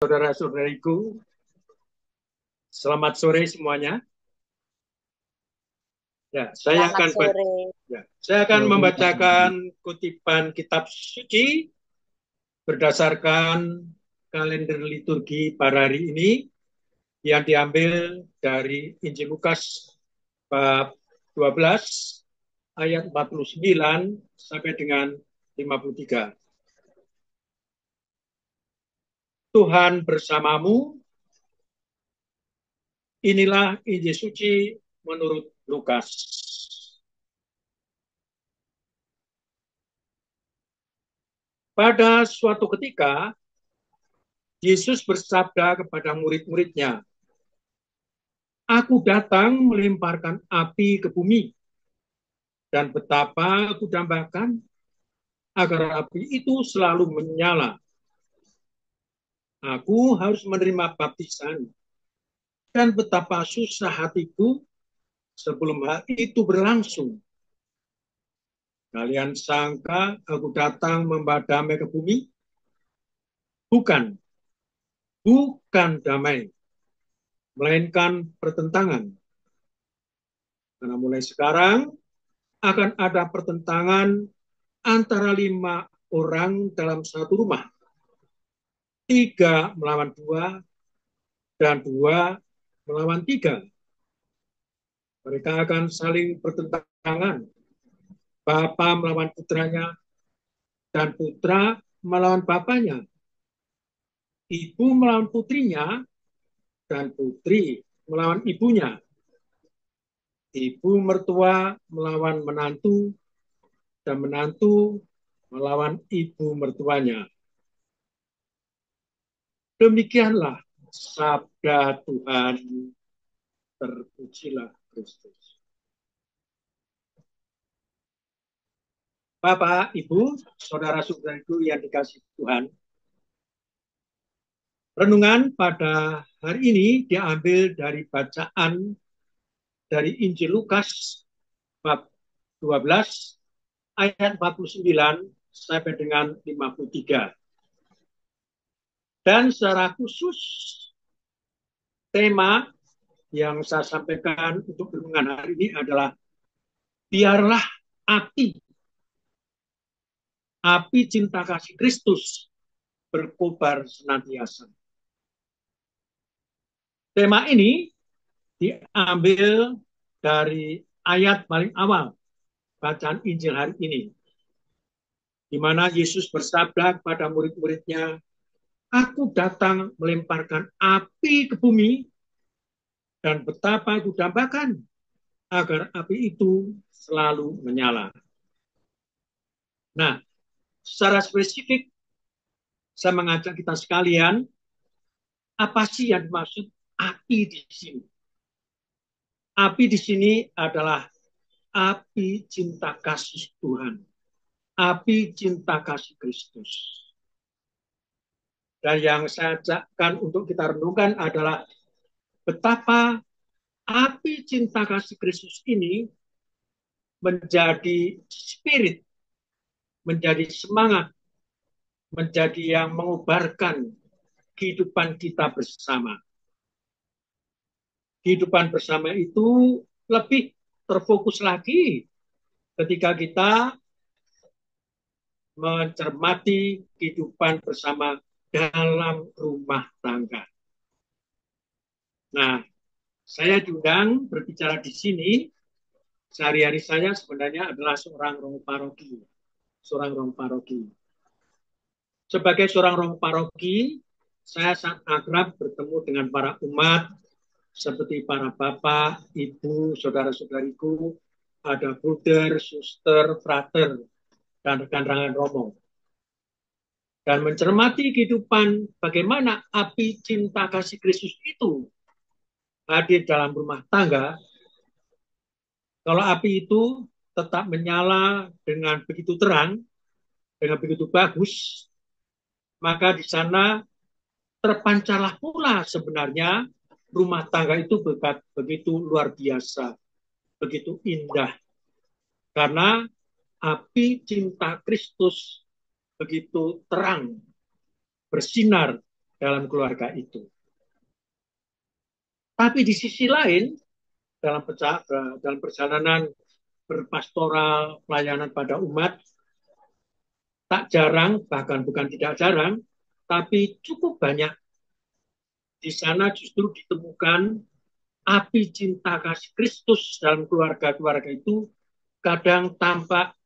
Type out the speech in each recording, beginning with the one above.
saudara-saudariku, selamat sore semuanya. Selamat sore. Saya akan membacakan kutipan kitab suci berdasarkan kalender liturgi pada hari ini yang diambil dari Injil Lukas bab 12 ayat 49 sampai dengan 53. Tuhan bersamamu. Inilah Injil suci menurut Lukas. Pada suatu ketika, Yesus bersabda kepada murid-muridnya, "Aku datang melemparkan api ke bumi, dan betapa aku dambakan agar api itu selalu menyala. Aku harus menerima baptisan, dan betapa susah hatiku sebelum hal itu berlangsung. Kalian sangka aku datang membawa damai ke bumi? Bukan, bukan damai, melainkan pertentangan. Karena mulai sekarang akan ada pertentangan antara 5 orang dalam satu rumah. 3 melawan 2, dan 2 melawan 3. Mereka akan saling bertentangan. Bapa melawan putranya, dan putra melawan bapaknya. Ibu melawan putrinya, dan putri melawan ibunya. Ibu mertua melawan menantu, dan menantu melawan ibu mertuanya. Demikianlah sabda Tuhan. Terpujilah Kristus. Bapak, Ibu, saudara-saudariku yang dikasihi Tuhan, renungan pada hari ini diambil dari bacaan dari Injil Lukas bab 12 ayat 49 sampai dengan 53. Dan secara khusus tema yang saya sampaikan untuk renungan hari ini adalah biarlah api cinta kasih Kristus berkobar senantiasa. Tema ini diambil dari ayat paling awal bacaan Injil hari ini, di mana Yesus bersabda kepada murid-muridnya, "Aku datang melemparkan api ke bumi, dan betapa aku dambakan agar api itu selalu menyala." Nah, secara spesifik saya mengajak kita sekalian, apa sih yang dimaksud api di sini? Api di sini adalah api cinta kasih Tuhan, api cinta kasih Kristus. Dan yang saya ajakkan untuk kita renungkan adalah betapa api cinta kasih Kristus ini menjadi spirit, menjadi semangat, menjadi yang mengubarkan kehidupan kita bersama. Kehidupan bersama itu lebih terfokus lagi ketika kita mencermati kehidupan bersama dalam rumah tangga. Nah, saya diundang berbicara di sini. Sehari-hari saya sebenarnya adalah seorang roh paroki. Sebagai seorang roh paroki, saya sangat akrab bertemu dengan para umat, seperti para bapak, ibu, saudara-saudariku, ada bruder, suster, frater, dan rekan-rekan romo. Dan mencermati kehidupan bagaimana api cinta kasih Kristus itu hadir dalam rumah tangga. Kalau api itu tetap menyala dengan begitu terang, dengan begitu bagus, maka di sana terpancarlah pula sebenarnya rumah tangga itu begitu luar biasa, begitu indah. Karena api cinta Kristus begitu terang, bersinar, dalam keluarga itu. Tapi di sisi lain, dalam perjalanan berpastoral, pelayanan pada umat, tak jarang, bahkan bukan tidak jarang, tapi cukup banyak di sana justru ditemukan api cinta kasih Kristus dalam keluarga-keluarga itu kadang tampak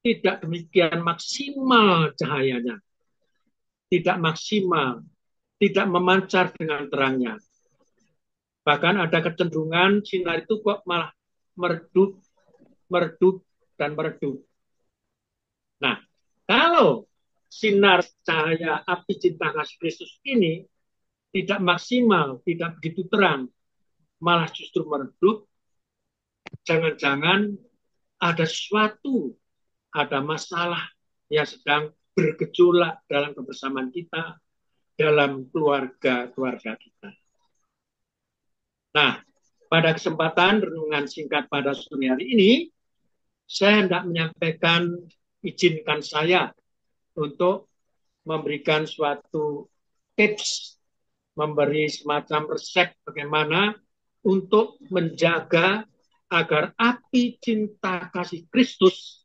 tidak demikian maksimal cahayanya, tidak maksimal, tidak memancar dengan terangnya. Bahkan ada kecenderungan sinar itu kok malah meredup, meredup, dan meredup. Nah, kalau sinar cahaya api cinta kasih Kristus ini tidak maksimal, tidak begitu terang, malah justru meredup, jangan-jangan ada sesuatu, ada masalah yang sedang bergejolak dalam kebersamaan kita, dalam keluarga-keluarga kita. Nah, pada kesempatan renungan singkat pada sore hari ini, saya hendak menyampaikan, izinkan saya untuk memberikan suatu tips, memberi semacam resep bagaimana untuk menjaga agar api cinta kasih Kristus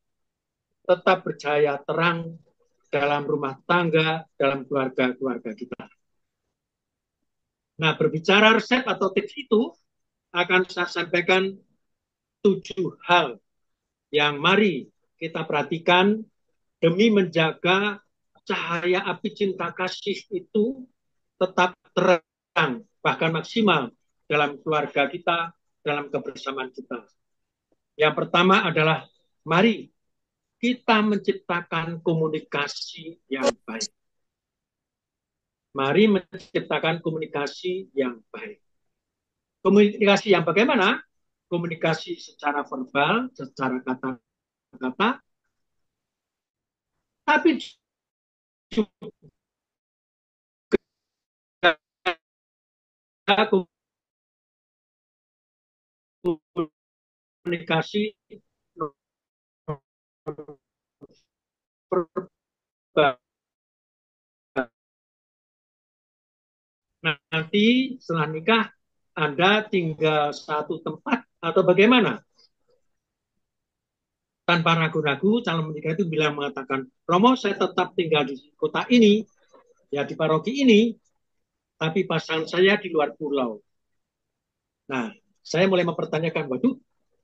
tetap bercahaya terang dalam rumah tangga, dalam keluarga-keluarga kita. Nah, berbicara resep atau tips itu, akan saya sampaikan 7 hal yang mari kita perhatikan demi menjaga cahaya api cinta kasih itu tetap terang, bahkan maksimal dalam keluarga kita, dalam kebersamaan kita. Yang pertama adalah mari kita menciptakan komunikasi yang baik. Mari menciptakan komunikasi yang baik. Komunikasi yang bagaimana? Komunikasi secara verbal, secara kata-kata, tapi juga komunikasi verbal. Nanti setelah nikah Anda tinggal satu tempat atau bagaimana? Tanpa ragu-ragu calon menikah itu bilang mengatakan, Romo saya tetap tinggal di kota ini, ya di paroki ini, tapi pasangan saya di luar pulau. Nah, saya mulai mempertanyakan, waduh,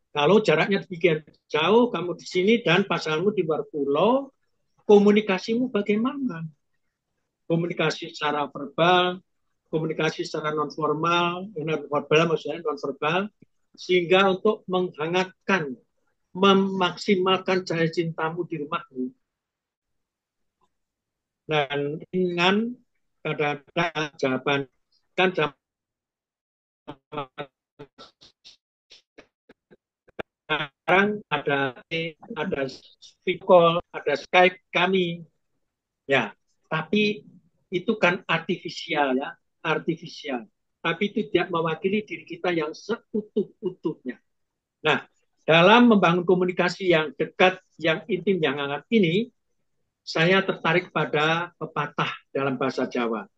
kalau jaraknya demikian jauh, kamu di sini dan pasanganmu di luar pulau, komunikasimu bagaimana? Komunikasi secara verbal, komunikasi secara non-formal, non-verbal maksudnya non-verbal, sehingga untuk menghangatkan, memaksimalkan cahaya cintamu di rumahmu. Dan dengan kadang-kadang jawaban kan sekarang ada video call, ada Skype kami, ya. Tapi itu kan artifisial ya, artifisial. Tapi itu tidak mewakili diri kita yang seutuh-utuhnya. Nah, dalam membangun komunikasi yang dekat, yang intim, yang hangat ini, saya tertarik pada pepatah dalam bahasa Jawa.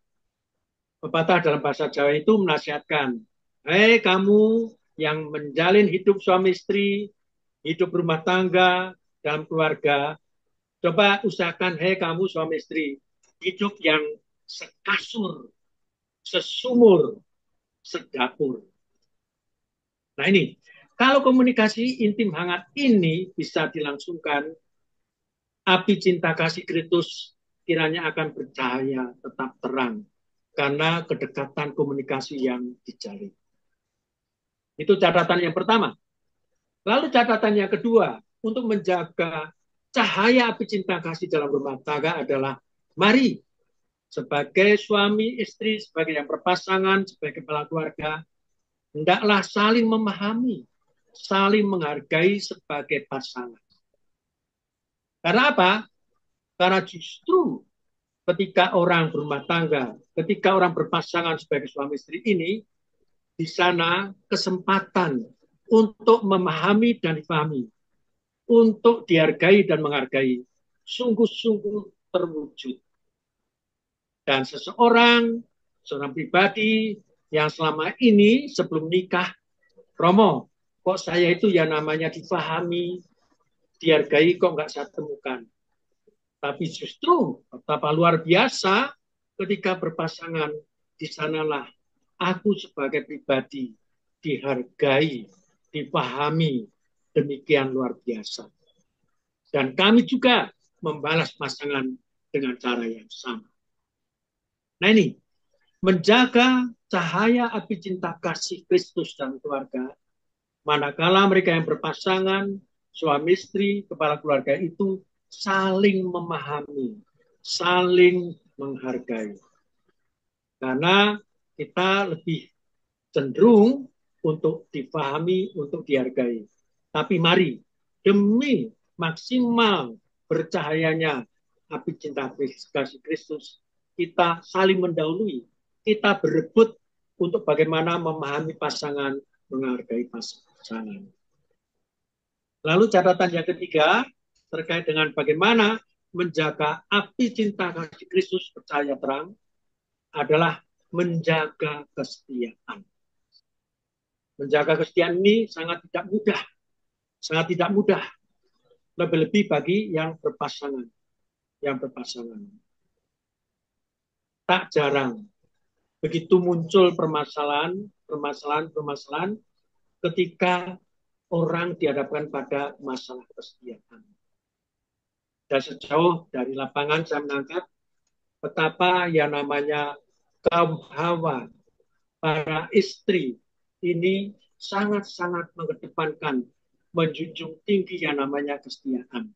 Pepatah dalam bahasa Jawa itu menasihatkan, hei kamu yang menjalin hidup suami istri, hidup rumah tangga, dalam keluarga, coba usahakan, hei kamu suami istri, hidup yang sekasur, sesumur, sedapur. Nah ini, kalau komunikasi intim hangat ini bisa dilangsungkan, api cinta kasih Kristus kiranya akan bercahaya tetap terang karena kedekatan komunikasi yang dijalin. Itu catatan yang pertama. Lalu catatan yang kedua, untuk menjaga cahaya api cinta kasih dalam rumah tangga adalah mari sebagai suami istri, sebagai yang berpasangan, sebagai kepala keluarga, hendaklah saling memahami, saling menghargai sebagai pasangan. Karena apa? Karena justru ketika orang berumah tangga, ketika orang berpasangan sebagai suami istri ini, di sana kesempatan untuk memahami dan dipahami, untuk dihargai dan menghargai, sungguh-sungguh terwujud. Dan seorang pribadi yang selama ini sebelum nikah, Romo, kok saya itu ya namanya dipahami, dihargai, kok nggak saya temukan. Tapi justru betapa luar biasa ketika berpasangan, di sanalah aku sebagai pribadi dihargai, dipahami, demikian luar biasa. Dan kami juga membalas pasangan dengan cara yang sama. Nah ini, menjaga cahaya api cinta kasih Kristus dan keluarga, manakala mereka yang berpasangan, suami istri, kepala keluarga itu saling memahami, saling menghargai. Karena kita lebih cenderung untuk dipahami, untuk dihargai. Tapi mari, demi maksimal bercahayanya api cinta kasih Kristus, kita saling mendahului, kita berebut untuk bagaimana memahami pasangan, menghargai pasangan. Lalu catatan yang ketiga, terkait dengan bagaimana menjaga api cinta kasih Kristus bercahaya terang, adalah menjaga kesetiaan. Menjaga kesetiaan ini sangat tidak mudah. Sangat tidak mudah. Lebih-lebih bagi yang berpasangan. Yang berpasangan. Tak jarang. Begitu muncul permasalahan ketika orang dihadapkan pada masalah kesetiaan. Dan sejauh dari lapangan saya menangkap betapa yang namanya kaum Hawa, para istri ini sangat-sangat mengedepankan, menjunjung tinggi yang namanya kesetiaan.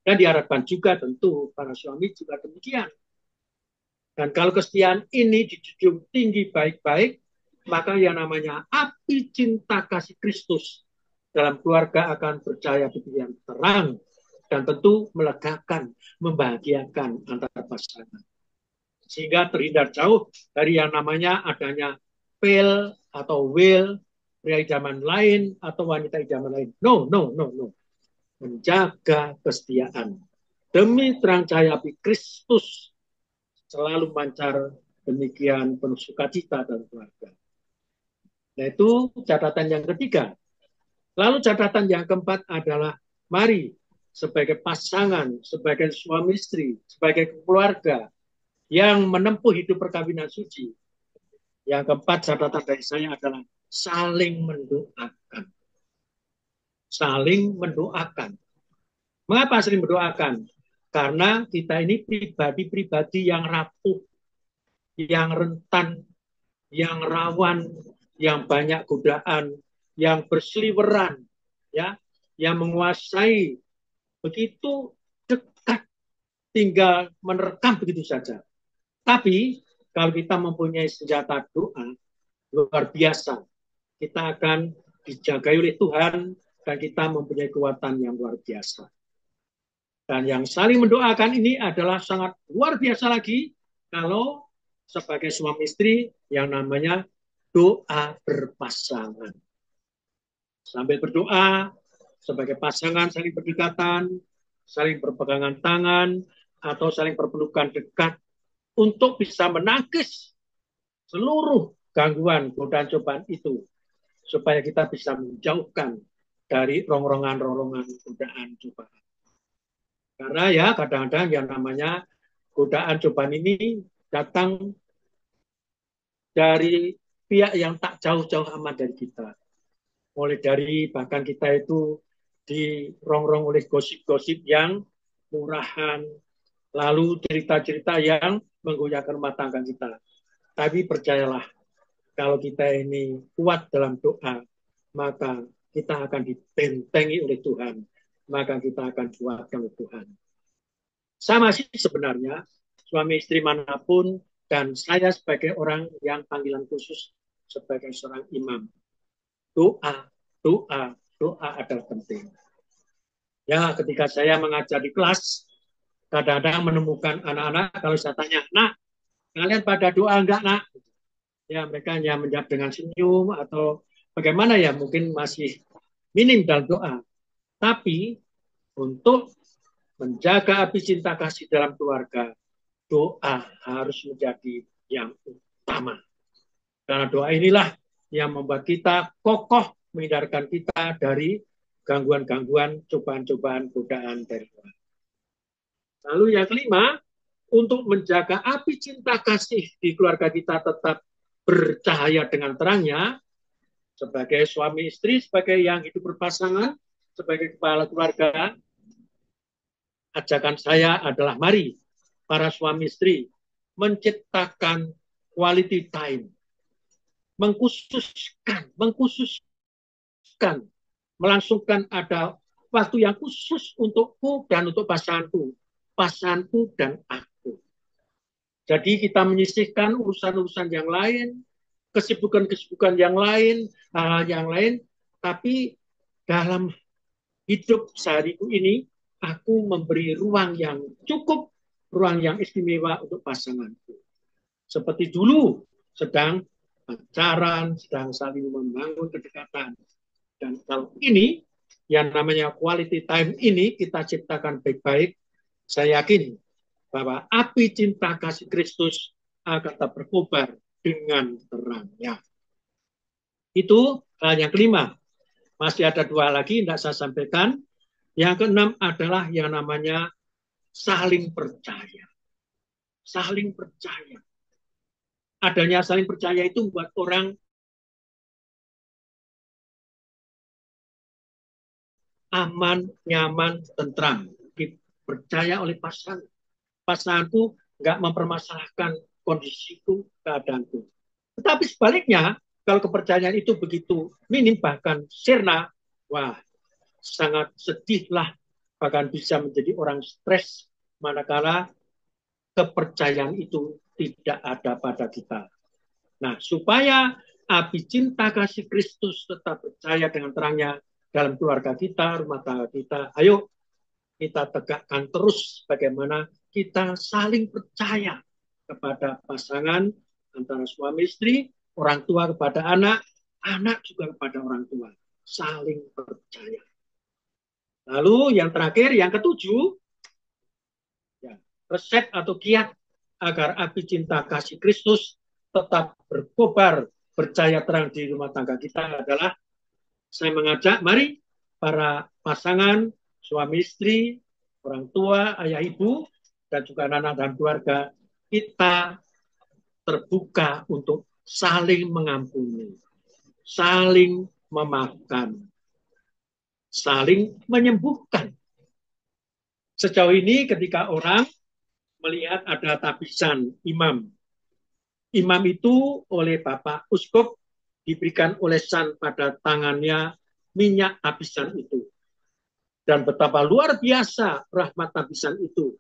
Dan diharapkan juga tentu para suami juga demikian. Dan kalau kesetiaan ini dijunjung tinggi baik-baik, maka yang namanya api cinta kasih Kristus dalam keluarga akan bercahaya begitu yang terang dan tentu melegakan, membahagiakan antara pasangan. Sehingga terhindar jauh dari yang namanya adanya pel atau will, pria idaman lain atau wanita idaman lain. No. Menjaga kesetiaan. Demi terang cahaya api Kristus selalu mancar, demikian penuh sukacita dan keluarga. Nah itu catatan yang ketiga. Lalu catatan yang keempat adalah mari sebagai pasangan, sebagai suami istri, sebagai keluarga yang menempuh hidup perkawinan suci. Yang keempat catatan dari saya adalah saling mendoakan. Saling mendoakan. Mengapa saling mendoakan? Karena kita ini pribadi-pribadi yang rapuh, yang rentan, yang rawan, yang banyak godaan, yang berseliweran, ya, yang menguasai begitu dekat, tinggal menerkam begitu saja. Tapi kalau kita mempunyai senjata doa luar biasa, kita akan dijagai oleh Tuhan dan kita mempunyai kekuatan yang luar biasa. Dan yang saling mendoakan ini adalah sangat luar biasa lagi kalau sebagai suami istri yang namanya doa berpasangan. Sambil berdoa, sebagai pasangan saling berdekatan, saling berpegangan tangan, atau saling berpelukan dekat untuk bisa menangkis seluruh gangguan, godaan, cobaan itu. Supaya kita bisa menjauhkan dari rongrongan-rongrongan godaan, cobaan. Karena ya kadang-kadang yang namanya godaan, cobaan ini datang dari pihak yang tak jauh-jauh amat dari kita. Mulai dari bahkan kita itu dirongrong oleh gosip-gosip yang murahan, lalu cerita-cerita yang menggoyahkan rumah tangga kita. Tapi percayalah, kalau kita ini kuat dalam doa, maka kita akan dibentengi oleh Tuhan. Maka kita akan kuatkan oleh Tuhan. Sama sih sebenarnya, suami istri manapun, dan saya sebagai orang yang panggilan khusus sebagai seorang imam. Doa adalah penting. Ya, ketika saya mengajar di kelas, kadang-kadang menemukan anak-anak, kalau saya tanya, nak, kalian pada doa enggak, nak? Ya, mereka hanya menjawab dengan senyum, atau bagaimana ya, mungkin masih minim dalam doa. Tapi, untuk menjaga api cinta kasih dalam keluarga, doa harus menjadi yang utama. Karena doa inilah yang membuat kita kokoh, menghindarkan kita dari gangguan-gangguan, cobaan-cobaan, godaan dari Tuhan. Lalu yang kelima, untuk menjaga api cinta kasih di keluarga kita tetap bercahaya dengan terangnya, sebagai suami istri, sebagai yang hidup berpasangan, sebagai kepala keluarga, ajakan saya adalah mari para suami istri menciptakan quality time, mengkhususkan, melangsungkan ada waktu yang khusus untukku dan untuk pasanganku dan aku. Jadi kita menyisihkan urusan-urusan yang lain, kesibukan-kesibukan yang lain, hal-hal yang lain, tapi dalam hidup sehariku ini, aku memberi ruang yang cukup, ruang yang istimewa untuk pasanganku. Seperti dulu, sedang pacaran, sedang saling membangun kedekatan. Dan kalau ini, yang namanya quality time ini, kita ciptakan baik-baik, saya yakin bahwa api cinta kasih Kristus akan tetap berkobar dengan terangnya. Itu hal yang kelima. Masih ada dua lagi, tidak saya sampaikan. Yang keenam adalah yang namanya saling percaya. Saling percaya. Adanya saling percaya itu buat orang aman, nyaman, tentram. Percaya oleh pasangan. Pasanganku nggak mempermasalahkan kondisiku, keadaanku. Tetapi sebaliknya, kalau kepercayaan itu begitu minim, bahkan sirna, wah, sangat sedihlah, bahkan bisa menjadi orang stres, manakala kepercayaan itu tidak ada pada kita. Nah, supaya api cinta kasih Kristus tetap percaya dengan terangnya dalam keluarga kita, rumah tangga kita, ayo kita tegakkan terus bagaimana kita saling percaya kepada pasangan antara suami istri, orang tua kepada anak, anak juga kepada orang tua. Saling percaya. Lalu yang terakhir, yang ketujuh, ya, resep atau kiat agar api cinta kasih Kristus tetap berkobar, bercahaya terang di rumah tangga kita adalah saya mengajak, mari para pasangan, suami istri, orang tua, ayah ibu, dan juga anak-anak dan keluarga, kita terbuka untuk saling mengampuni, saling memaafkan, saling menyembuhkan. Sejauh ini ketika orang melihat ada tabisan imam, imam itu oleh Bapak Uskup diberikan olesan pada tangannya minyak tabisan itu. Dan betapa luar biasa rahmat tabisan itu.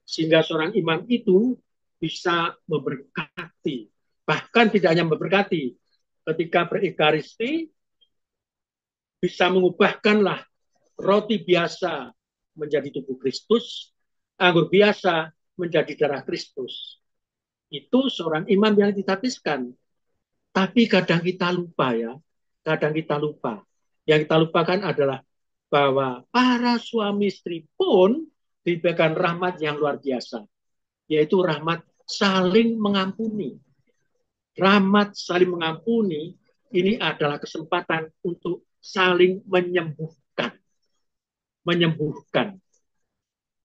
Sehingga seorang imam itu bisa memberkati. Bahkan tidak hanya memberkati. Ketika berikaristi, bisa mengubahkanlah roti biasa menjadi tubuh Kristus, anggur biasa menjadi darah Kristus. Itu seorang imam yang ditabiskan. Tapi kadang kita lupa ya. Kadang kita lupa. Yang kita lupakan adalah bahwa para suami istri pun diberikan rahmat yang luar biasa, yaitu rahmat saling mengampuni. Rahmat saling mengampuni ini adalah kesempatan untuk saling menyembuhkan. Menyembuhkan.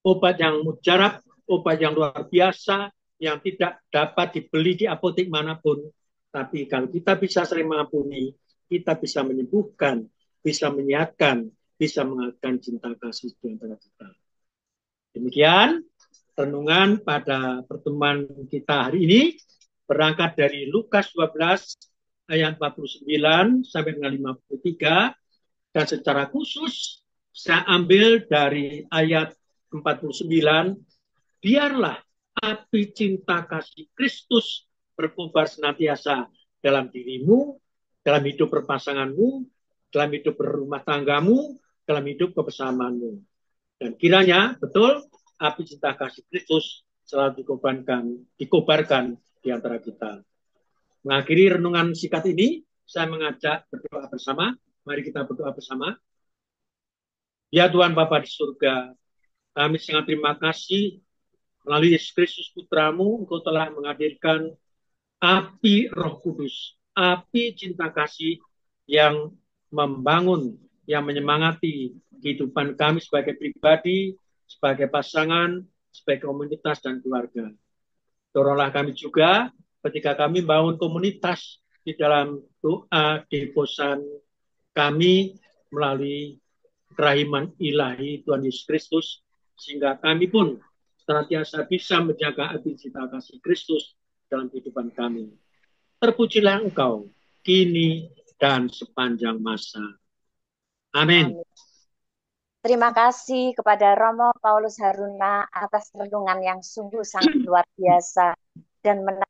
Obat yang mujarab, obat yang luar biasa, yang tidak dapat dibeli di apotek manapun. Tapi kalau kita bisa saling mengampuni, kita bisa menyembuhkan, bisa menyehatkan, bisa mengatakan cinta kasih di antara kita. Demikian renungan pada pertemuan kita hari ini berangkat dari Lukas 12 ayat 49 sampai dengan 53 dan secara khusus saya ambil dari ayat 49, biarlah api cinta kasih Kristus berkobar senantiasa dalam dirimu, dalam hidup berpasanganmu, dalam hidup berumah tanggamu, dalam hidup kebersamaanmu. Dan kiranya betul api cinta kasih Kristus selalu dikobarkan di antara kita. Mengakhiri renungan singkat ini, saya mengajak berdoa bersama. Mari kita berdoa bersama. Ya Tuhan Bapa di surga, kami sangat terima kasih Melalui Yesus Kristus Putramu, Engkau telah menghadirkan api Roh Kudus, api cinta kasih yang membangun, yang menyemangati kehidupan kami sebagai pribadi, sebagai pasangan, sebagai komunitas dan keluarga. Doronglah kami juga ketika kami bangun komunitas di dalam doa, devosan kami melalui kerahiman ilahi Tuhan Yesus Kristus, sehingga kami pun senantiasa bisa menjaga api cinta kasih Kristus dalam kehidupan kami. Terpujilah Engkau, kini dan sepanjang masa. Amin. Terima kasih kepada Romo Paulus Haruna atas renungan yang sungguh sangat luar biasa dan menarik.